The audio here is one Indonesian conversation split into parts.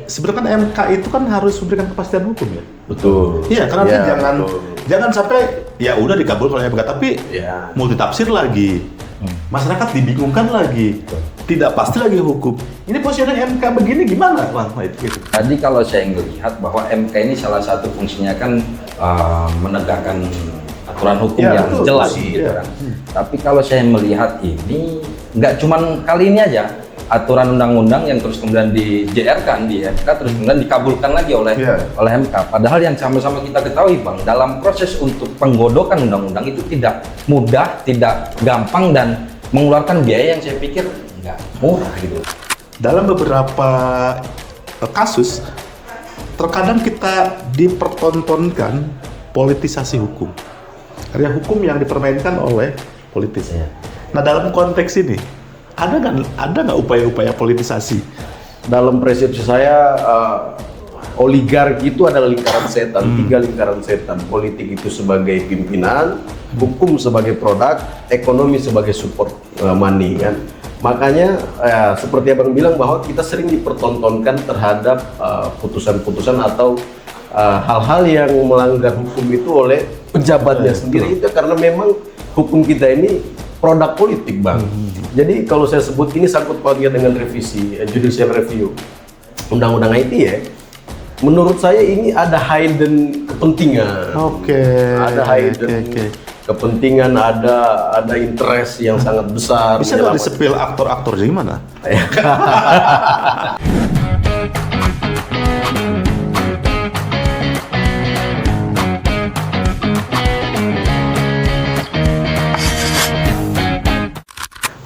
sebenarnya kan MK itu kan harus memberikan kepastian hukum ya. Betul. Iya, karena Ya, jangan sampai ya udah dikabulkan oleh MK tapi Ya. multitafsir lagi. Masyarakat dibingungkan lagi. Tidak pasti lagi hukum. Ini positioning MK begini gimana? Wah, itu. Tadi kalau saya melihat bahwa MK ini salah satu fungsinya kan menegakkan aturan hukum Ya, yang betul. jelas gitu Ya. kan. Tapi kalau saya melihat ini nggak cuman kali ini aja aturan undang-undang yang terus kemudian di JR-kan di MK terus kemudian dikabulkan lagi oleh Ya. MK. Padahal yang sama-sama kita ketahui Bang, dalam proses untuk penggodokan undang-undang itu tidak mudah, tidak gampang dan mengeluarkan biaya yang saya pikir nggak murah gitu. Dalam beberapa kasus terkadang kita dipertontonkan politisasi hukum. Karena hukum yang dipermainkan oleh politis. Ya. Nah, dalam konteks ini ada nggak upaya-upaya politisasi? Dalam persepsi saya, oligarki itu adalah lingkaran setan, 3 lingkaran setan. Politik itu sebagai pimpinan, hukum sebagai produk, ekonomi sebagai support money kan. Makanya seperti Abang bilang bahwa kita sering dipertontonkan terhadap putusan-putusan atau hal-hal yang melanggar hukum itu oleh pejabatnya sendiri. Itu karena memang hukum kita ini produk politik, Bang. Jadi kalau saya sebut ini sangkut pautnya dengan revisi judicial review undang-undang IT ya. Menurut saya ini ada hidden kepentingan. Oke. Ada hidden kepentingan, ada interest yang sangat besar. Bisa nggak disepil aktor-aktor dari mana?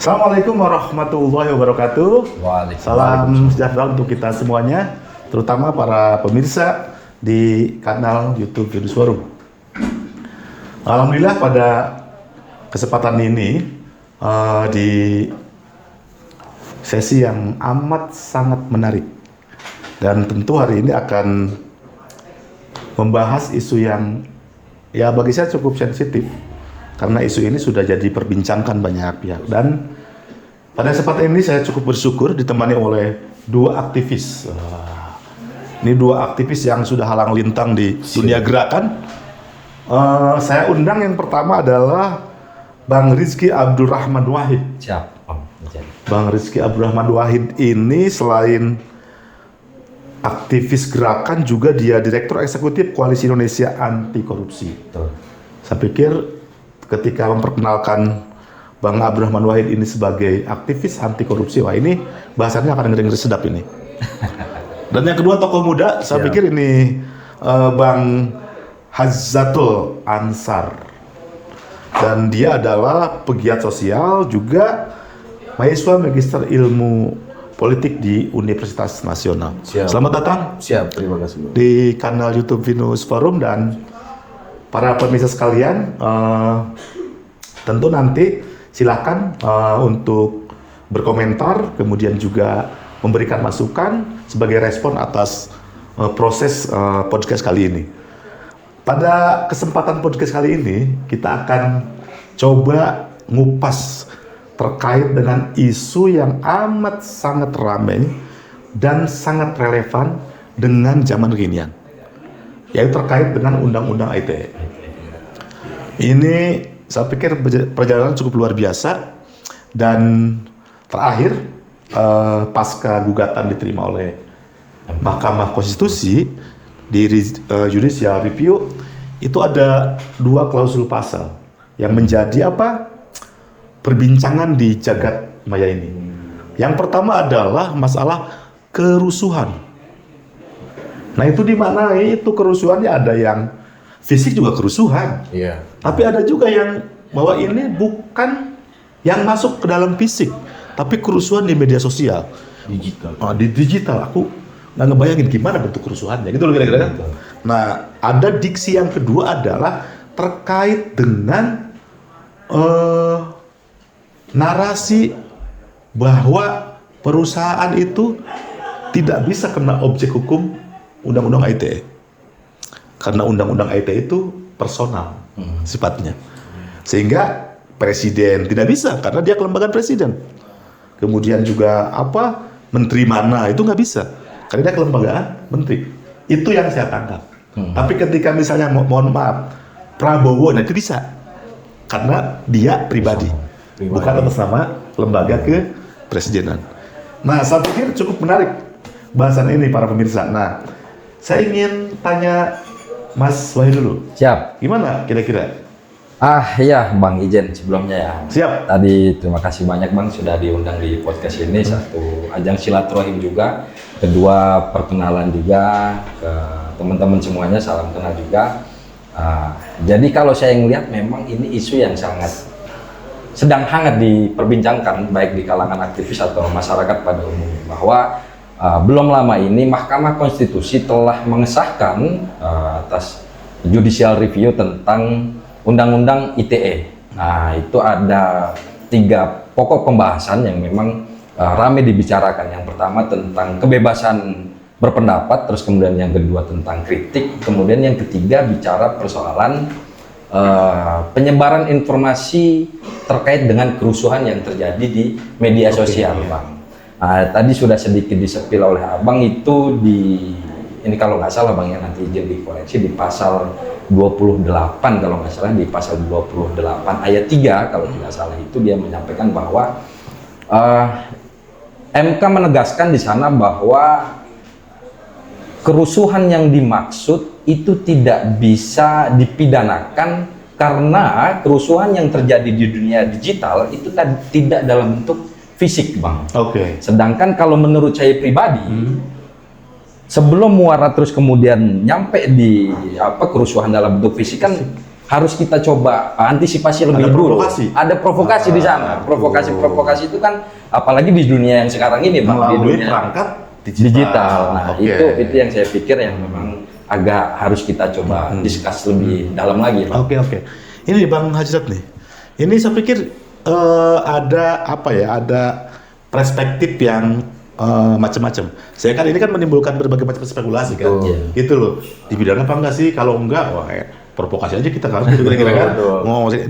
Assalamualaikum warahmatullahi wabarakatuh. Salam sejahtera untuk kita semuanya, terutama para pemirsa di kanal YouTube Vinus Forum. Alhamdulillah pada kesempatan ini di sesi yang amat sangat menarik dan tentu hari ini akan membahas isu yang ya bagi saya cukup sensitif karena isu ini sudah jadi perbincangan banyak pihak dan pada kesempatan ini saya cukup bersyukur ditemani oleh dua aktivis. Ini dua aktivis yang sudah halang lintang di dunia gerakan. Saya undang yang pertama adalah Bang Rizky Abdurrahman Wahid. Siap. Bang Rizky Abdurrahman Wahid ini selain aktivis gerakan juga dia Direktur Eksekutif Koalisi Indonesia Anti Korupsi. Betul. Saya pikir ketika memperkenalkan Bang Abdurrahman Wahid ini sebagai aktivis anti korupsi, wah ini bahasannya akan ngeri-ngeri sedap ini. Dan yang kedua tokoh muda, saya pikir ini Bang Hazzatul Ansar. Dan dia adalah pegiat sosial, juga mahasiswa Magister Ilmu Politik di Universitas Nasional. Siap. Selamat datang. Siap, terima kasih. Di kanal YouTube Vinus Forum dan para pemirsa sekalian, tentu nanti silakan untuk berkomentar, kemudian juga memberikan masukan sebagai respon atas proses podcast kali ini. Pada kesempatan podcast kali ini, kita akan coba ngupas terkait dengan isu yang amat sangat ramai dan sangat relevan dengan zaman kekinian, yaitu terkait dengan Undang-Undang ITE. Ini saya pikir perjalanan cukup luar biasa dan terakhir pasca gugatan diterima oleh Mahkamah Konstitusi di judicial review itu ada dua klausul pasal yang menjadi perbincangan di jagat maya ini. Yang pertama adalah masalah kerusuhan. Nah itu dimaknai itu kerusuhannya ada yang fisik juga kerusuhan. Iya. Tapi ada juga yang bahwa ini bukan yang masuk ke dalam fisik, tapi kerusuhan di media sosial. Digital. Di digital, aku nggak ngebayangin gimana bentuk kerusuhannya, gitu loh kira-kira kan. Nah, ada diksi yang kedua adalah terkait dengan narasi bahwa perusahaan itu tidak bisa kena objek hukum Undang-Undang ITE. Karena Undang-Undang ITE itu personal sifatnya. Sehingga presiden tidak bisa karena dia kelembagaan presiden. Kemudian juga menteri mana itu nggak bisa karena dia kelembagaan menteri. Itu yang saya tangkap. Tapi ketika misalnya mohon maaf Prabowo, nah itu bisa karena dia pribadi. Bukan atas nama lembaga kepresidenan. Nah, saya pikir cukup menarik bahasan ini para pemirsa. Nah, saya ingin tanya Mas Wahyu dulu. Siap. Gimana kira-kira? Iya Bang, izin sebelumnya ya. Siap. Tadi terima kasih banyak Bang sudah diundang di podcast ini. Satu, ajang silaturahim juga. Kedua, perkenalan juga ke teman-teman semuanya, salam kenal juga. Jadi kalau saya ngelihat memang ini isu yang sangat sedang hangat diperbincangkan baik di kalangan aktivis atau masyarakat pada umumnya, bahwa belum lama ini Mahkamah Konstitusi telah mengesahkan atas judicial review tentang Undang-Undang ITE. Nah, itu ada 3 pokok pembahasan yang memang ramai dibicarakan. Yang pertama tentang kebebasan berpendapat, terus kemudian yang kedua tentang kritik, kemudian yang ketiga bicara persoalan penyebaran informasi terkait dengan kerusuhan yang terjadi di media sosial, Bang. Nah, tadi sudah sedikit disepil oleh Abang itu ini kalau nggak salah Bang ya, nanti izin dikoreksi, di pasal 28 kalau nggak salah, di pasal 28 ayat 3 kalau tidak salah, itu dia menyampaikan bahwa MK menegaskan di sana bahwa kerusuhan yang dimaksud itu tidak bisa dipidanakan karena kerusuhan yang terjadi di dunia digital itu tidak dalam bentuk fisik, Bang. Oke. Sedangkan kalau menurut saya pribadi, sebelum muara terus kemudian nyampe di kerusuhan dalam bentuk fisik kan harus kita coba antisipasi lebih dulu. Ada provokasi di sana. Provokasi itu kan apalagi di dunia yang sekarang ini, Bang, di dunia perangkat digital. Nah, itu yang saya pikir yang memang agak harus kita coba discuss lebih dalam lagi, Bang. Oke. Ini Bang Hajat nih. Ini saya pikir ada ada perspektif yang macam-macam. Saya kan ini kan menimbulkan berbagai macam spekulasi kan. Gitu loh. Dipidana apa enggak sih? Kalau enggak, wah provokasi aja kita kan. Kira-kira kan.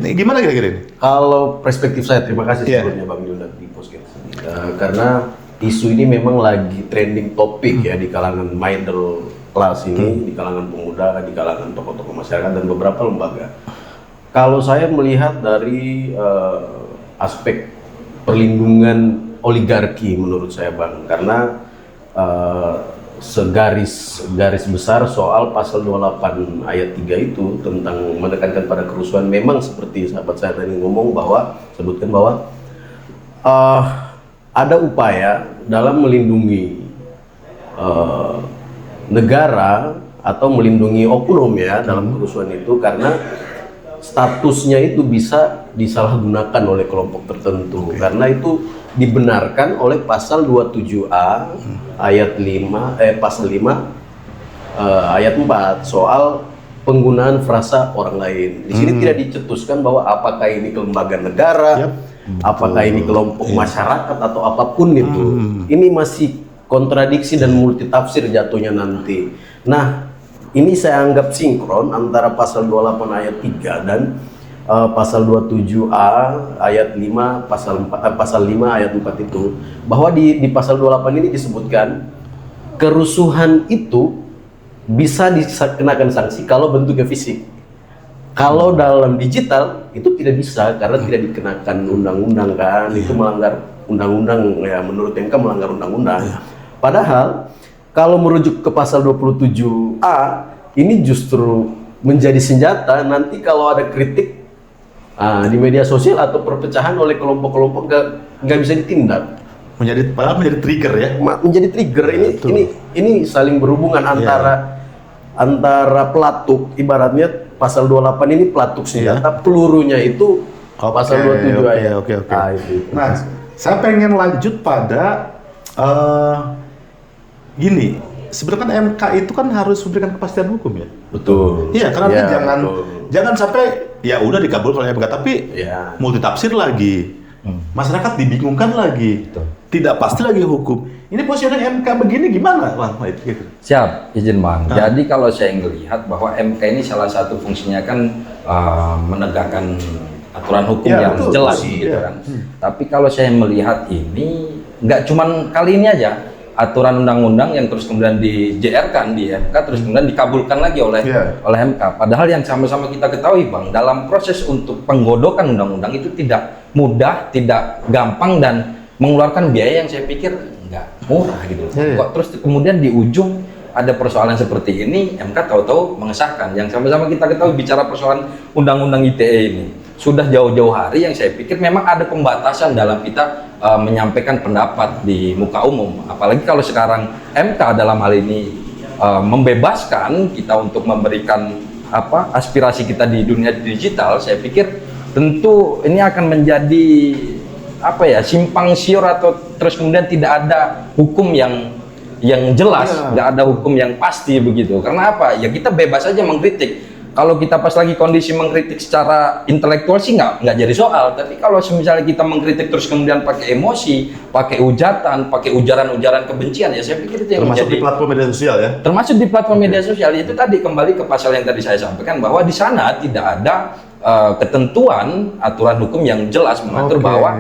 Ini gimana kira-kira ini? Kalau perspektif saya, terima kasih sebelumnya Bang Yunda di podcast ini. Karena isu ini memang lagi trending topik ya di kalangan middle class ini, di kalangan pemuda, di kalangan tokoh-tokoh masyarakat dan beberapa lembaga. Kalau saya melihat dari aspek perlindungan oligarki menurut saya, Bang, karena garis besar soal pasal 28 ayat 3 itu tentang menekankan pada kerusuhan, memang seperti sahabat saya tadi ngomong sebutkan bahwa ada upaya dalam melindungi negara atau melindungi oknum ya dalam kerusuhan itu, karena statusnya itu bisa disalahgunakan oleh kelompok tertentu. Karena itu dibenarkan oleh pasal 27A ayat 5 pasal 5 ayat 4 soal penggunaan frasa orang lain. Di sini tidak dicetuskan bahwa apakah ini kelembagaan negara, apakah ini kelompok masyarakat atau apapun itu. Ini masih kontradiksi dan multitafsir jatuhnya nanti. Nah, ini saya anggap sinkron antara pasal 28 ayat 3 dan pasal 27A ayat 5 pasal 5 ayat 4 itu, bahwa di pasal 28 ini disebutkan kerusuhan itu bisa dikenakan sanksi kalau bentuknya fisik. Kalau dalam digital itu tidak bisa karena tidak dikenakan undang-undang kan, itu melanggar undang-undang ya, menurut MK melanggar undang-undang. Padahal kalau merujuk ke pasal 27A ini justru menjadi senjata nanti kalau ada kritik di media sosial atau perpecahan oleh kelompok-kelompok nggak bisa ditindak. Menjadi trigger ya. Menjadi trigger. Ini saling berhubungan antara pelatuk, ibaratnya pasal 28 ini pelatuk senjata, pelurunya itu pasal 27 ayat. Oke. Nah, saya pengen lanjut pada gini. Sebenarnya kan MK itu kan harus memberikan kepastian hukum ya. Betul. Iya, karena jangan sampai ya udah dikabulkan oleh MK tapi multitafsir lagi. Masyarakat dibingungkan lagi. Tidak pasti lagi hukum. Ini posisi MK begini gimana, Bang? Siap, izin Bang. Jadi kalau saya melihat bahwa MK ini salah satu fungsinya kan menegakkan aturan hukum yang jelas gitu kan. Tapi kalau saya melihat ini nggak cuman kali ini aja. aturan undang-undang yang terus kemudian di JR-kan di MK, terus kemudian dikabulkan lagi oleh MK. Padahal yang sama-sama kita ketahui, Bang, dalam proses untuk penggodokan undang-undang itu tidak mudah, tidak gampang, dan mengeluarkan biaya yang saya pikir nggak murah gitu. Kok terus kemudian di ujung ada persoalan seperti ini, MK tahu-tahu mengesahkan. Yang sama-sama kita ketahui bicara persoalan undang-undang ITE ini sudah jauh-jauh hari yang saya pikir memang ada pembatasan dalam kita menyampaikan pendapat di muka umum. Apalagi kalau sekarang MK dalam hal ini membebaskan kita untuk memberikan aspirasi kita di dunia digital, saya pikir tentu ini akan menjadi simpang siur atau terus kemudian tidak ada hukum yang jelas, nggak ada hukum yang pasti begitu. Karena apa? Ya kita bebas aja mengkritik. Kalau kita pas lagi kondisi mengkritik secara intelektual sih nggak jadi soal. Tapi kalau misalnya kita mengkritik terus kemudian pakai emosi, pakai hujatan, pakai ujaran-ujaran kebencian, ya saya pikir itu yang termasuk di platform media sosial ya. Termasuk di platform media sosial itu tadi kembali ke pasal yang tadi saya sampaikan bahwa di sana tidak ada ketentuan aturan hukum yang jelas mengatur bahwa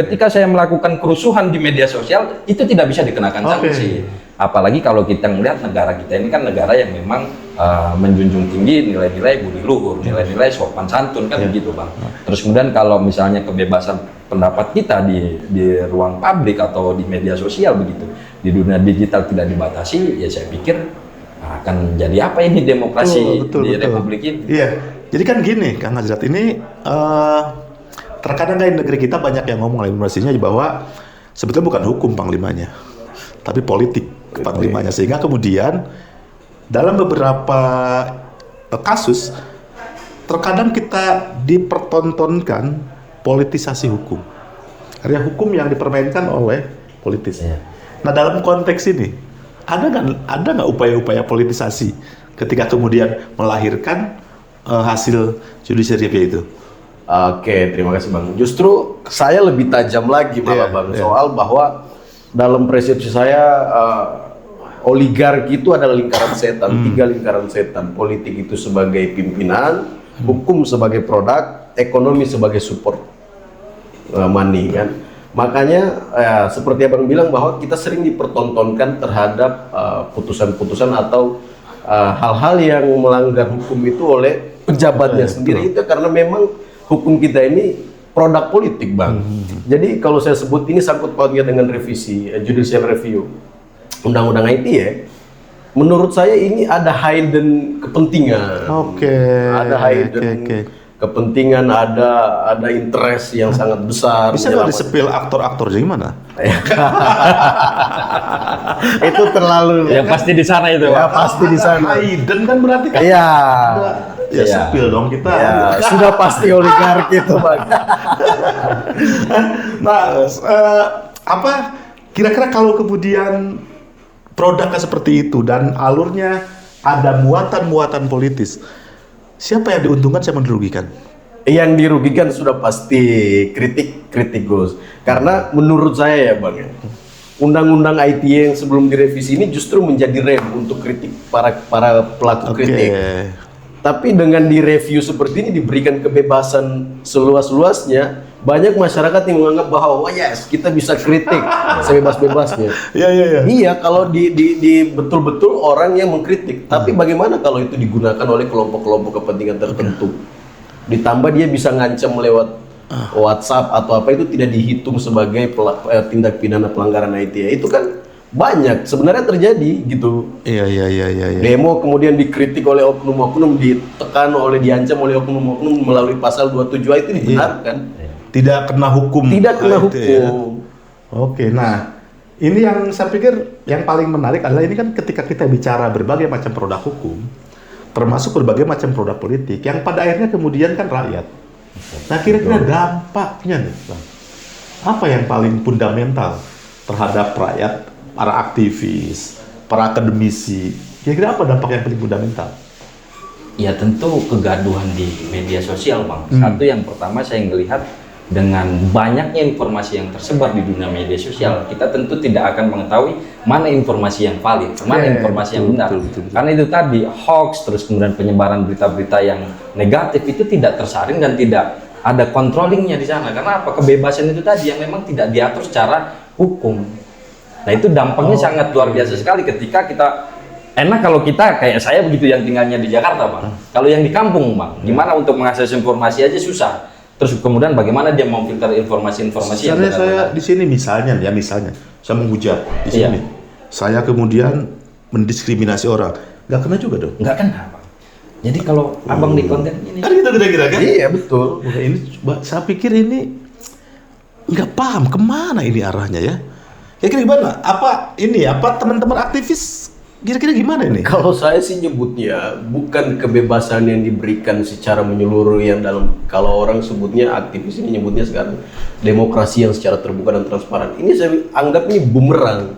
ketika saya melakukan kerusuhan di media sosial itu tidak bisa dikenakan sanksi. Apalagi kalau kita melihat negara kita ini kan negara yang memang menjunjung tinggi nilai-nilai budi luhur, nilai-nilai sopan santun kan begitu, Bang. Terus kemudian kalau misalnya kebebasan pendapat kita di ruang publik atau di media sosial begitu, di dunia digital tidak dibatasi, ya saya pikir akan jadi apa ini demokrasi di Republik ini? Iya. Jadi kan gini, Kang Hazrat, ini terkadang di negeri kita banyak yang ngomong demokrasinya bahwa sebetulnya bukan hukum panglimanya, tapi politik panglimanya. Sehingga kemudian dalam beberapa kasus terkadang kita dipertontonkan politisasi hukum. Karena hukum yang dipermainkan oleh politis. Nah dalam konteks ini ada nggak upaya-upaya politisasi ketika kemudian melahirkan hasil judicial review itu? Oke, terima kasih Bang. Justru saya lebih tajam lagi malah Bang, soal bahwa dalam persepsi saya oligarki itu adalah lingkaran setan, 3 lingkaran setan. Politik itu sebagai pimpinan, hukum sebagai produk, ekonomi sebagai support money kan. Makanya seperti Abang bilang bahwa kita sering dipertontonkan terhadap putusan-putusan atau hal-hal yang melanggar hukum itu oleh pejabatnya sendiri. Itu karena memang hukum kita ini produk politik, Bang. Jadi kalau saya sebut ini sangkut pautnya dengan revisi judicial review undang-undang ITE, menurut saya ini ada hidden kepentingan. Ada hidden kepentingan, ada interest yang sangat besar. Bisa nggak disepil aktor-aktornya gimana? Itu terlalu. Ya pasti di sana itu. Ya pasti di sana. Hidden kan berarti kan? Iya. Ya sepil dong kita. Ya, sudah pasti oligarki itu, Bang. Nah, kira-kira kalau kemudian produknya seperti itu dan alurnya ada muatan-muatan politis, siapa yang diuntungkan, siapa yang dirugikan? Yang dirugikan sudah pasti kritik Gus. Karena menurut saya ya Bang, undang-undang ITE yang sebelum direvisi ini justru menjadi rem untuk kritik para pelaku kritik. Tapi dengan direview seperti ini diberikan kebebasan seluas-luasnya, banyak masyarakat yang menganggap bahwa kita bisa kritik sebebas-bebasnya. Iya, kalau di betul-betul orang yang mengkritik. Tapi bagaimana kalau itu digunakan oleh kelompok-kelompok kepentingan tertentu? Ditambah dia bisa ngancam lewat WhatsApp atau apa, itu tidak dihitung sebagai tindak pidana pelanggaran ITE. Itu kan banyak sebenarnya terjadi gitu. Iya. Demo kemudian dikritik oleh oknum-oknum, diancam oleh oknum-oknum melalui pasal 27A, itu dibenarkan. Tidak kena hukum. Tidak kena hukum. Ya. Oke, nah ini yang saya pikir yang paling menarik adalah ini kan ketika kita bicara berbagai macam produk hukum, termasuk berbagai macam produk politik, yang pada akhirnya kemudian kan rakyat. Nah kira-kira dampaknya nih, Bang, apa yang paling fundamental terhadap rakyat, para aktivis, para akademisi? Kira-kira apa dampak yang paling fundamental? Ya tentu kegaduhan di media sosial, Bang. Satu yang pertama saya melihat dengan banyaknya informasi yang tersebar di dunia media sosial, kita tentu tidak akan mengetahui mana informasi yang valid, mana informasi yang benar. Karena itu tadi hoax, terus kemudian penyebaran berita-berita yang negatif itu tidak tersaring dan tidak ada controllingnya di sana. Karena apa? Kebebasan itu tadi yang memang tidak diatur secara hukum. Nah itu dampaknya sangat luar biasa sekali ketika kita enak kalau kita kayak saya begitu yang tinggalnya di Jakarta, Bang. Kalau yang di kampung, Bang, gimana untuk mengakses informasi aja susah. Terus kemudian bagaimana dia memfilter informasi-informasi yang Sebenarnya saya benar-benar. di sini misalnya saya menghujat di sini. Saya kemudian mendiskriminasi orang. Nggak kena juga dong. Nggak kena, Bang. Jadi kalau Abang di konten ini Kan gitu kira-kira kan? Iya betul. Wah, ini saya pikir ini nggak paham kemana ini arahnya ya. Kira-kira gimana? Apa teman-teman aktivis kira-kira gimana ini? Kalau saya sih nyebutnya bukan kebebasan yang diberikan secara menyeluruh yang dalam, kalau orang sebutnya aktivis ini nyebutnya sekarang demokrasi yang secara terbuka dan transparan. Ini saya anggap ini bumerang.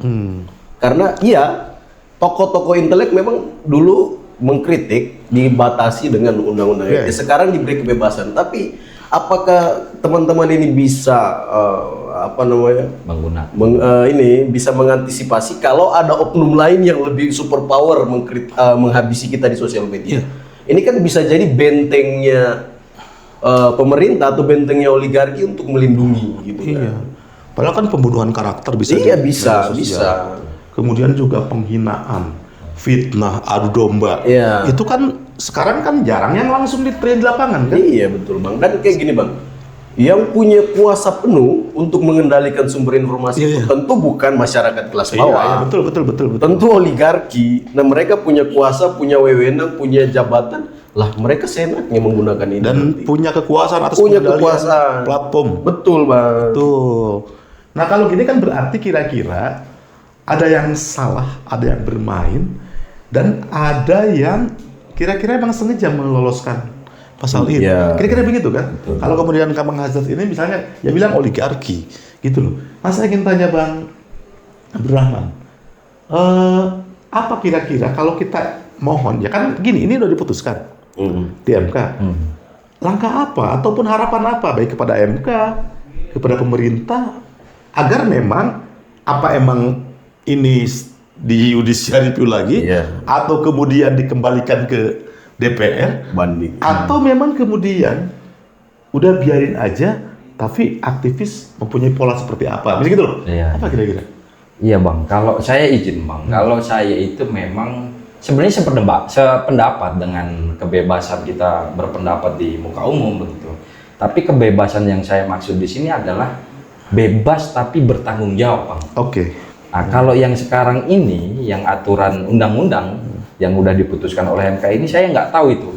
Karena iya, tokoh-tokoh intelek memang dulu mengkritik dibatasi dengan undang-undang. Yeah. Sekarang diberi kebebasan, tapi apakah teman-teman ini bisa menggunakan bisa mengantisipasi kalau ada oknum lain yang lebih superpower menghabisi kita di sosial media? Ini kan bisa jadi bentengnya pemerintah atau bentengnya oligarki untuk melindungi gitu. Iya. Padahal kan pembunuhan karakter bisa. Iya, di bisa, media sosial. bisa. Kemudian juga penghinaan, fitnah, adu domba. Iya. Itu kan sekarang kan jarang yang langsung di lapangan kan? Iya betul Bang. Kan kayak gini Bang, yang punya kuasa penuh untuk mengendalikan sumber informasi itu tentu bukan masyarakat kelas bawah. Iya, betul. Tentu oligarki. Nah mereka punya kuasa, punya wewenang, punya jabatan. Lah mereka seenaknya menggunakan ini. Dan nanti. punya kekuasaan atas Punya pengendalian kekuasaan. platform. Betul Bang. Betul. Nah kalau gini kan berarti kira-kira ada yang salah, ada yang bermain, dan ada yang kira-kira emang sengaja meloloskan pasal ini. Iya. Kira-kira begitu kan? Kalau kemudian Bang Hazard ini misalnya, ya bilang oligarki, gitu loh. Nah saya ingin tanya Bang Abdurrahman, apa kira-kira kalau kita mohon, ya kan gini, ini udah diputuskan di MK. Langkah apa ataupun harapan apa baik kepada MK, kepada pemerintah, agar memang emang ini di judicial review lagi, atau kemudian dikembalikan ke DPR, banding, atau memang kemudian udah biarin aja, tapi aktivis mempunyai pola seperti apa, begitu loh? Iya. Apa kira-kira? Iya Bang, kalau saya izin Bang, kalau saya itu memang sebenarnya sependapat dengan kebebasan kita berpendapat di muka umum begitu. Tapi kebebasan yang saya maksud di sini adalah bebas tapi bertanggung jawab Bang. Oke. Nah, kalau yang sekarang ini, yang aturan undang-undang yang udah diputuskan oleh MK ini, saya nggak tahu itu.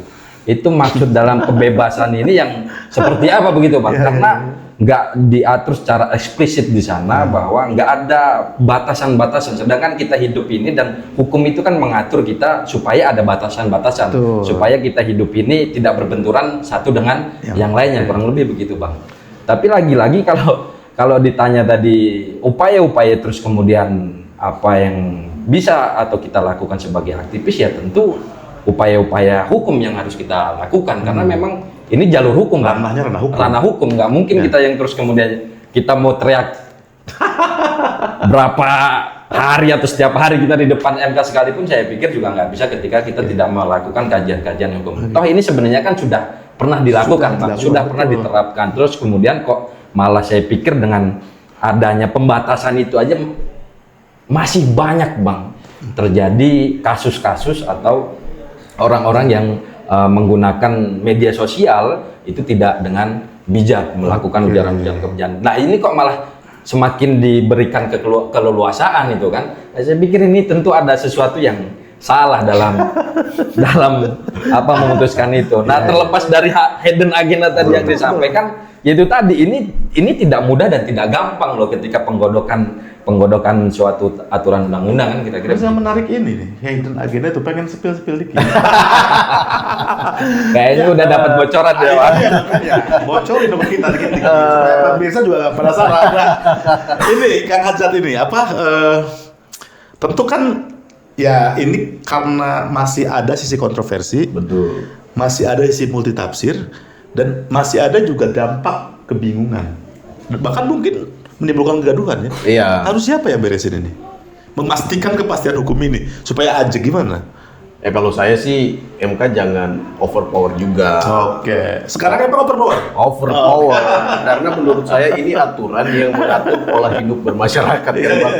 Itu maksud dalam kebebasan ini yang seperti apa begitu Bang? Karena nggak diatur secara eksplisit di sana bahwa nggak ada batasan-batasan. Sedangkan kita hidup ini dan hukum itu kan mengatur kita supaya ada batasan-batasan, supaya kita hidup ini tidak berbenturan satu dengan yang lainnya, kurang lebih begitu Bang. Tapi lagi-lagi kalau ditanya tadi upaya-upaya terus kemudian apa yang bisa atau kita lakukan sebagai aktivis, ya tentu upaya-upaya hukum yang harus kita lakukan karena memang ini jalur hukum kan? Ranah hukum, nggak mungkin kita yang terus kemudian kita mau teriak berapa hari atau setiap hari kita di depan MK sekalipun, saya pikir juga nggak bisa ketika kita tidak melakukan kajian-kajian hukum. Toh ini sebenarnya kan sudah pernah dilakukan, sudah pernah diterapkan, terus kemudian kok malah saya pikir dengan adanya pembatasan itu aja masih banyak Bang terjadi kasus-kasus atau orang-orang yang menggunakan media sosial itu tidak dengan bijak melakukan ujaran-ujaran kebencian. Nah ini kok malah semakin diberikan keleluasaan itu kan. Nah, saya pikir ini tentu ada sesuatu yang salah dalam memutuskan itu. Nah terlepas dari hidden agenda tadi yang disampaikan, yaitu tadi ini tidak mudah dan tidak gampang loh ketika penggodokan suatu aturan undang-undang kan kira-kira. Yang menarik ini nih, hidden agenda itu pengen spill dikit. Kayaknya udah dapat bocoran ya Pak. Iya, bocorin sama kita dikit. Supaya pemirsa juga penasaran. Nah, ini Kang Hazard ini tentu kan ya ini karena masih ada sisi kontroversi, betul, masih ada sisi multitafsir, dan masih ada juga dampak kebingungan, bahkan mungkin menimbulkan kegaduhan ya. Iya. Harus siapa yang beresin ini? Memastikan kepastian hukum ini supaya aja gimana? Kalau saya sih MK jangan overpower juga. Oke. Sekarang apa overpower? Overpower. Karena menurut saya ini aturan yang mengatur pola hidup bermasyarakat kan, Bang.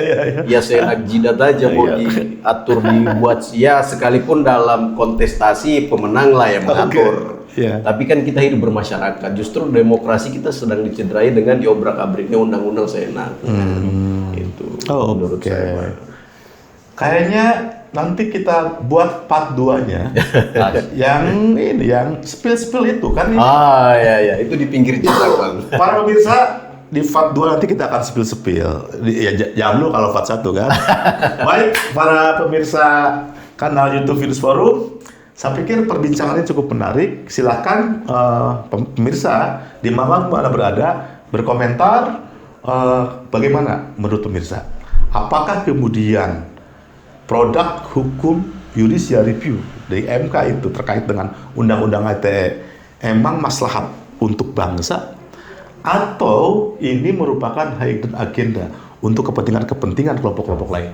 Ya seenak jidat aja mau diatur dibuat ya sekalipun dalam kontestasi pemenang lah yang mengatur. Iya. Tapi kan kita hidup bermasyarakat. Justru demokrasi kita sedang dicederai dengan diobrak-abriknya undang-undang seenak. Itu menurut saya. Bang. Kayaknya nanti kita buat part 2-nya yang spill itu kan ini. Ya, itu di pinggir jalan, Bang. Para pemirsa, di part 2 nanti kita akan spill. Ya jangan dulu kalau part 1 kan. Baik, para pemirsa kanal YouTube Venus Forum, saya pikir perbincangannya cukup menarik. Silakan pemirsa di mana berada berkomentar bagaimana menurut pemirsa. Apakah kemudian produk hukum judicial review dari MK itu terkait dengan undang-undang ITE emang maslahat untuk bangsa atau ini merupakan hidden agenda untuk kepentingan kelompok-kelompok lain.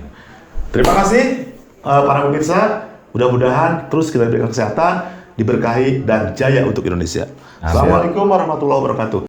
Terima kasih para pemirsa, mudah-mudahan terus kita diberikan kesehatan, diberkahi dan jaya untuk Indonesia. Assalamualaikum warahmatullahi wabarakatuh.